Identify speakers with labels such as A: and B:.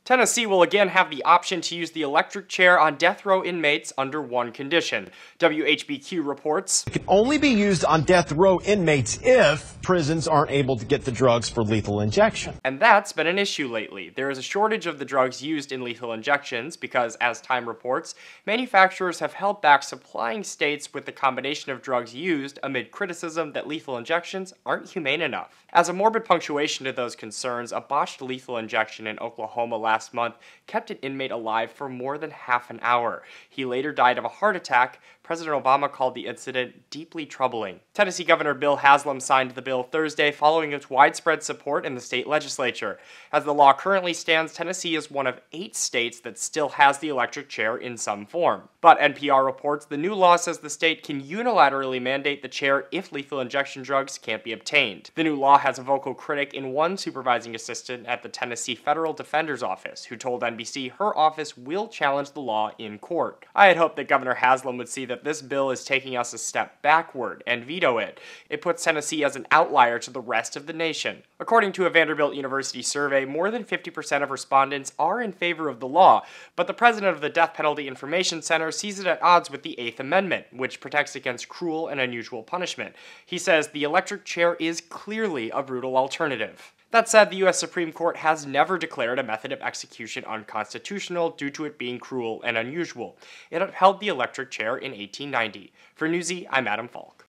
A: Tennessee will again have the option to use the electric chair on death row inmates under one condition. WHBQ reports,
B: It can only be used on death row inmates if prisons aren't able to get the drugs for lethal injection.
A: And that's been an issue lately. There is a shortage of the drugs used in lethal injections because, as Time reports, manufacturers have held back supplying states with the combination of drugs used amid criticism that lethal injections aren't humane enough. As a morbid punctuation to those concerns, a botched lethal injection in Oklahoma last month kept an inmate alive for more than half an hour. He later died of a heart attack. President Obama called the incident deeply troubling. Tennessee Governor Bill Haslam signed the bill Thursday following its widespread support in the state legislature. As the law currently stands, Tennessee is one of 8 states that still has the electric chair in some form. But NPR reports the new law says the state can unilaterally mandate the chair if lethal injection drugs can't be obtained. The new law has a vocal critic in one supervising assistant at the Tennessee Federal Defender's Office, who told NBC her office will challenge the law in court. I had hoped that Governor Haslam would see that this bill is taking us a step backward and veto it. It puts Tennessee as an outlier to the rest of the nation. According to a Vanderbilt University survey, more than 50% of respondents are in favor of the law, but the president of the Death Penalty Information Center sees it at odds with the 8th Amendment, which protects against cruel and unusual punishment. He says the electric chair is clearly a brutal alternative. That said, the U.S. Supreme Court has never declared a method of execution unconstitutional due to it being cruel and unusual. It upheld the electric chair in 1890. For Newsy, I'm Adam Falk.